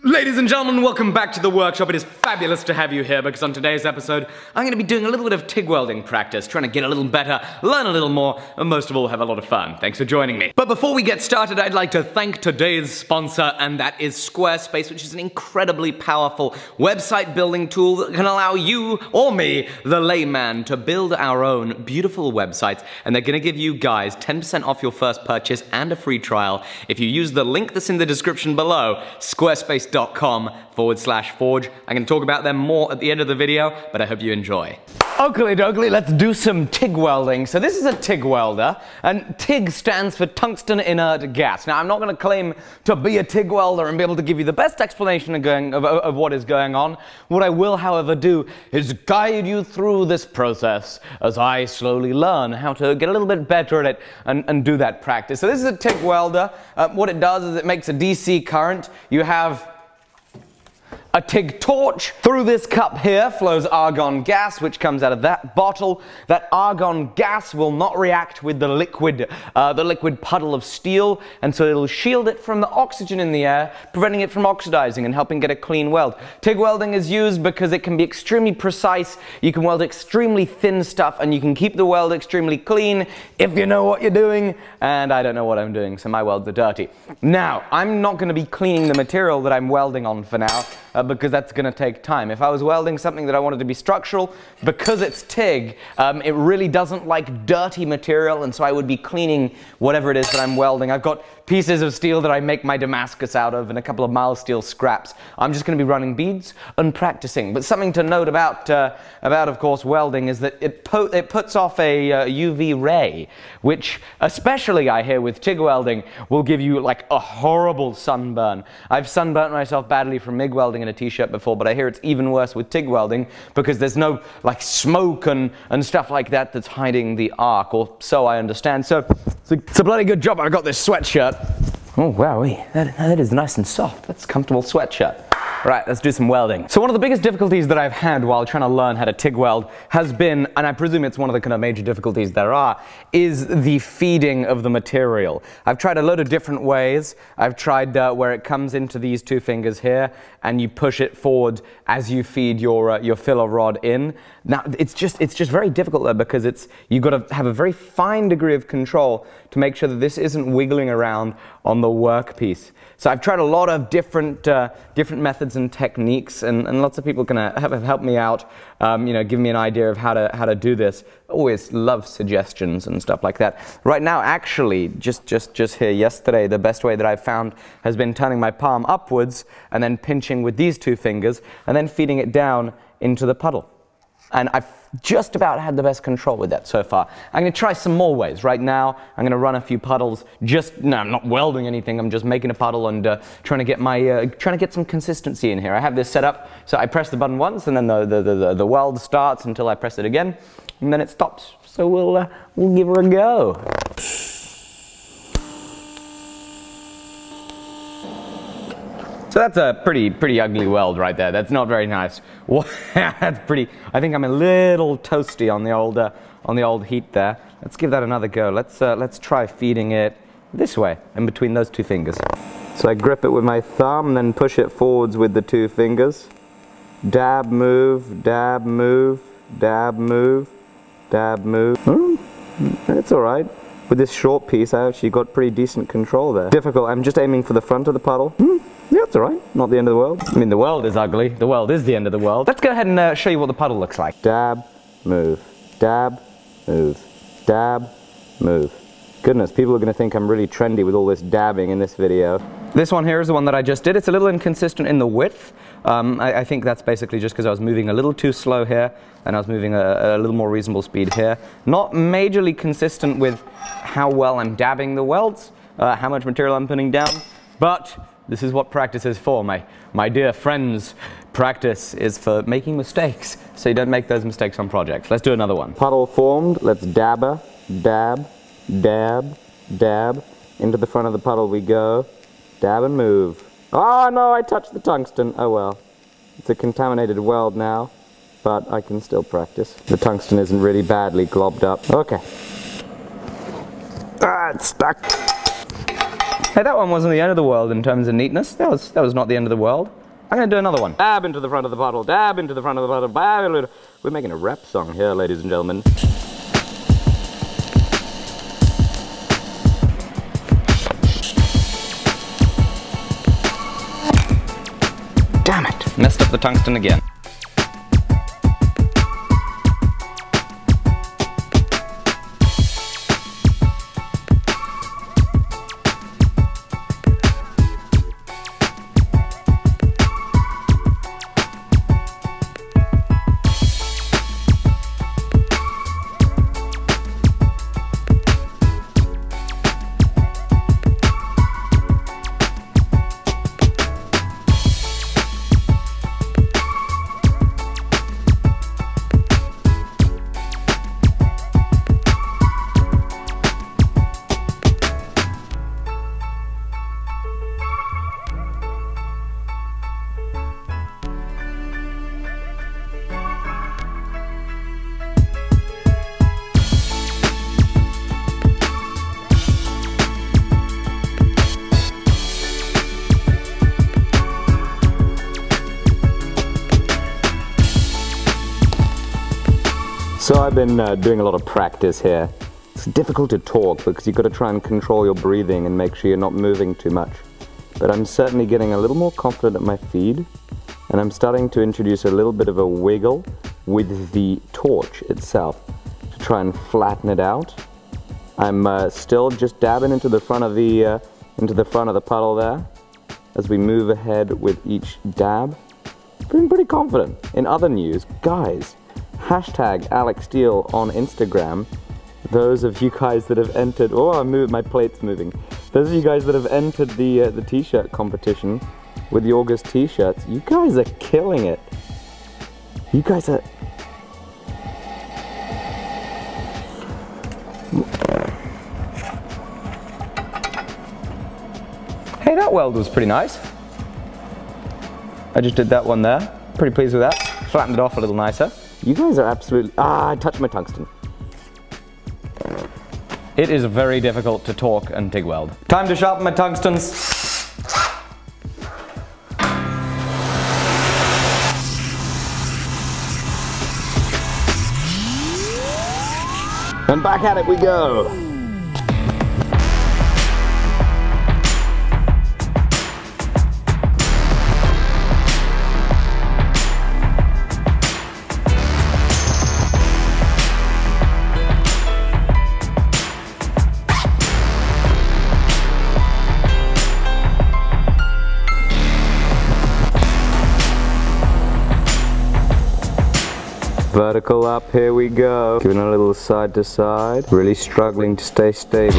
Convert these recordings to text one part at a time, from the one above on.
Ladies and gentlemen, welcome back to the workshop. It is fabulous to have you here because on today's episode, I'm going to be doing a little bit of TIG welding practice, trying to get a little better, learn a little more, and most of all, have a lot of fun. Thanks for joining me. But before we get started, I'd like to thank today's sponsor, and that is Squarespace, which is an incredibly powerful website building tool that can allow you, or me, the layman, to build our own beautiful websites, and they're going to give you guys 10% off your first purchase and a free trial if you use the link that's in the description below, squarespace.com/forge. I'm going to talk about them more at the end of the video, but I hope you enjoy. Oakley dokley, let's do some TIG welding. So this is a TIG welder, and TIG stands for tungsten inert gas. Now I'm not going to claim to be a TIG welder and be able to give you the best explanation of what is going on. What I will, however, do is guide you through this process as I slowly learn how to get a little bit better at it and do that practice. So this is a TIG welder. What it does is it makes a DC current. You have a TIG torch. Through this cup here flows argon gas, which comes out of that bottle. That argon gas will not react with the liquid puddle of steel, and so it'll shield it from the oxygen in the air, preventing it from oxidizing and helping get a clean weld. TIG welding is used because it can be extremely precise. You can weld extremely thin stuff, and you can keep the weld extremely clean if you know what you're doing, and I don't know what I'm doing, so my welds are dirty. Now, I'm not going to be cleaning the material that I'm welding on for now, because that's going to take time. If I was welding something that I wanted to be structural, because it's TIG, it really doesn't like dirty material, and so I would be cleaning whatever it is that I'm welding. I've got pieces of steel that I make my Damascus out of and a couple of mild steel scraps. I'm just going to be running beads and practicing. But something to note about of course, welding is that it puts off a UV ray, which, especially I hear with TIG welding, will give you like a horrible sunburn. I've sunburnt myself badly from MIG welding in a t-shirt before, but I hear it's even worse with TIG welding because there's no like smoke and stuff like that that's hiding the arc, or so I understand. So it's a bloody good job I got this sweatshirt. Oh wow, that is nice and soft. That's a comfortable sweatshirt. Right, let's do some welding. So one of the biggest difficulties that I've had while trying to learn how to TIG weld has been, and I presume it's one of the kind of major difficulties there are, is the feeding of the material. I've tried a load of different ways. I've tried where it comes into these two fingers here, and you push it forward as you feed your filler rod in. Now, it's just very difficult there because you've got to have a very fine degree of control to make sure that this isn't wiggling around on the workpiece. So I've tried a lot of different methods and techniques, and lots of people can have helped me out, you know, give me an idea of how to do this. Always love suggestions and stuff like that. Right now, actually, just here yesterday, the best way that I've found has been turning my palm upwards and then pinching with these two fingers and then feeding it down into the puddle. And I've just about had the best control with that so far. I'm going to try some more ways. Right now, I'm going to run a few puddles. No, I'm not welding anything. I'm just making a puddle and trying to get some consistency in here. I have this set up, so I press the button once, and then the weld starts until I press it again, and then it stops. So we'll give her a go. So that's a pretty ugly weld right there. That's not very nice. That's pretty. I think I'm a little toasty on the old heat there. Let's give that another go. Let's try feeding it this way, in between those two fingers. So I grip it with my thumb, then push it forwards with the two fingers. Dab, move, dab, move, dab, move, dab, move. That's all right. With this short piece, I actually got pretty decent control there. Difficult. I'm just aiming for the front of the puddle. Yeah, that's all right. Not the end of the world. I mean, the weld is ugly. The weld is the end of the world. Let's go ahead and show you what the puddle looks like. Dab, move, dab, move, dab, move. Goodness, people are going to think I'm really trendy with all this dabbing in this video. This one here is the one that I just did. It's a little inconsistent in the width. I think that's basically just because I was moving a little too slow here, and I was moving a little more reasonable speed here. Not majorly consistent with how well I'm dabbing the welds, how much material I'm putting down, but this is what practice is for, my dear friends. Practice is for making mistakes, so you don't make those mistakes on projects. Let's do another one. Puddle formed. Let's dab, dab, dab. Into the front of the puddle we go. Dab and move. Oh no, I touched the tungsten. Oh well. It's a contaminated weld now, but I can still practice. The tungsten isn't really badly globbed up. Okay. Ah, it's stuck. Hey, that one wasn't the end of the world in terms of neatness. That was not the end of the world. I'm gonna do another one. Dab into the front of the puddle, dab into the front of the puddle, dab. We're making a rap song here, ladies and gentlemen. Damn it! Messed up the tungsten again. So I've been doing a lot of practice here. It's difficult to talk because you've got to try and control your breathing and make sure you're not moving too much. But I'm certainly getting a little more confident at my feed, and I'm starting to introduce a little bit of a wiggle with the torch itself to try and flatten it out. I'm still just dabbing into the front of the puddle there as we move ahead with each dab. Feeling pretty confident. In other news, guys, hashtag Alec Steele on Instagram. Those of you guys that have entered, oh, my plate's moving. Those of you guys that have entered the t-shirt competition with the August t-shirts, you guys are killing it. You guys are... Hey, that weld was pretty nice. I just did that one there. Pretty pleased with that. Flattened it off a little nicer. You guys are absolutely... I touched my tungsten. It is very difficult to talk and TIG weld. Time to sharpen my tungstens. And back at it we go. Vertical up, here we go. Giving a little side to side. Really struggling to stay stable.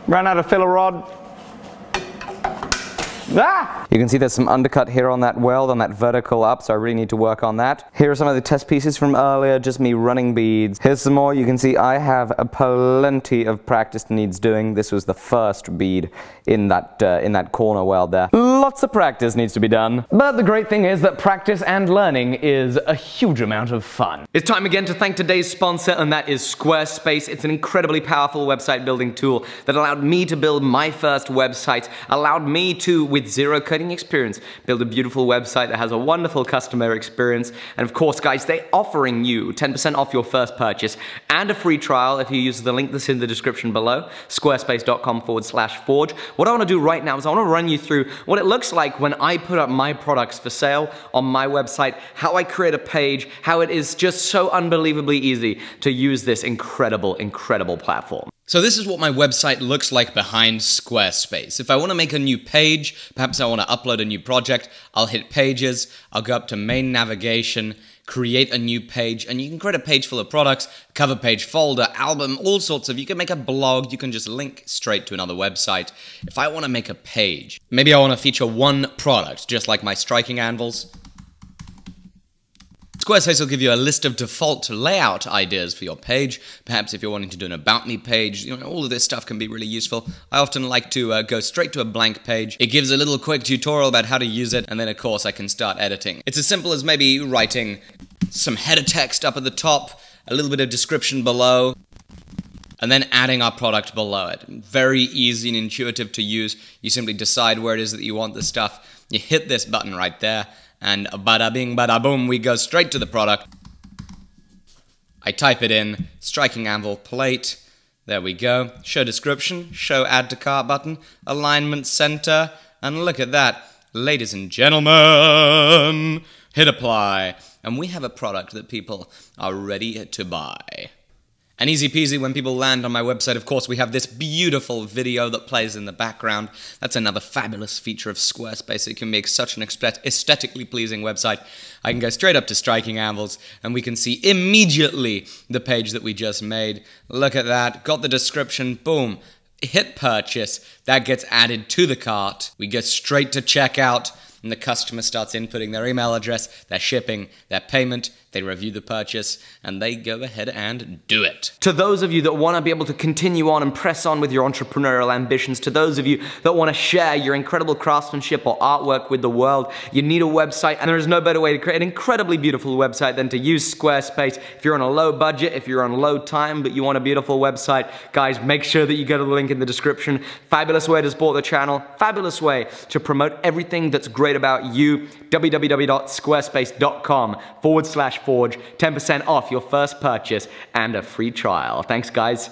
Ran out of filler rod. Ah! You can see there's some undercut here on that weld, on that vertical up, so I really need to work on that. Here are some of the test pieces from earlier, just me running beads. Here's some more. You can see I have plenty of practice needs doing. This was the first bead in that corner weld there. Lots of practice needs to be done. But the great thing is that practice and learning is a huge amount of fun. It's time again to thank today's sponsor, and that is Squarespace. It's an incredibly powerful website building tool that allowed me to build my first website, allowed me to, with zero coding experience, build a beautiful website that has a wonderful customer experience. And of course, guys, they're offering you 10% off your first purchase and a free trial if you use the link that's in the description below, squarespace.com/forge. What I want to do right now is I want to run you through what it looks like when I put up my products for sale on my website, how I create a page, how it is just so unbelievably easy to use this incredible, incredible platform. So this is what my website looks like behind Squarespace. If I want to make a new page, perhaps I want to upload a new project, I'll hit Pages, I'll go up to Main Navigation, create a new page, and you can create a page full of products, cover page, folder, album, all sorts of, you can make a blog, you can just link straight to another website. If I want to make a page, maybe I want to feature one product, just like my striking anvils. Squarespace will give you a list of default layout ideas for your page. Perhaps if you're wanting to do an About Me page, all of this stuff can be really useful. I often like to go straight to a blank page. It gives a little quick tutorial about how to use it, and then of course I can start editing. It's as simple as maybe writing some header text up at the top, a little bit of description below, and then adding our product below it. Very easy and intuitive to use. You simply decide where it is that you want the stuff. You hit this button right there, and bada bing, bada boom, we go straight to the product. I type it in, striking anvil plate. There we go. Show description, show add to cart button, alignment center, and look at that. Ladies and gentlemen, hit apply. And we have a product that people are ready to buy. And easy peasy, when people land on my website, of course, we have this beautiful video that plays in the background. That's another fabulous feature of Squarespace. It can make such an aesthetically pleasing website. I can go straight up to striking anvils, and we can see immediately the page that we just made. Look at that. Got the description. Boom. Hit purchase. That gets added to the cart. We get straight to checkout, and the customer starts inputting their email address, their shipping, their payment. They review the purchase, and they go ahead and do it. To those of you that want to be able to continue on and press on with your entrepreneurial ambitions, to those of you that want to share your incredible craftsmanship or artwork with the world, you need a website, and there is no better way to create an incredibly beautiful website than to use Squarespace. If you're on a low budget, if you're on low time, but you want a beautiful website, guys, make sure that you go to the link in the description. Fabulous way to support the channel, fabulous way to promote everything that's great about you. www.squarespace.com/forge, 10% off your first purchase and a free trial. Thanks, guys.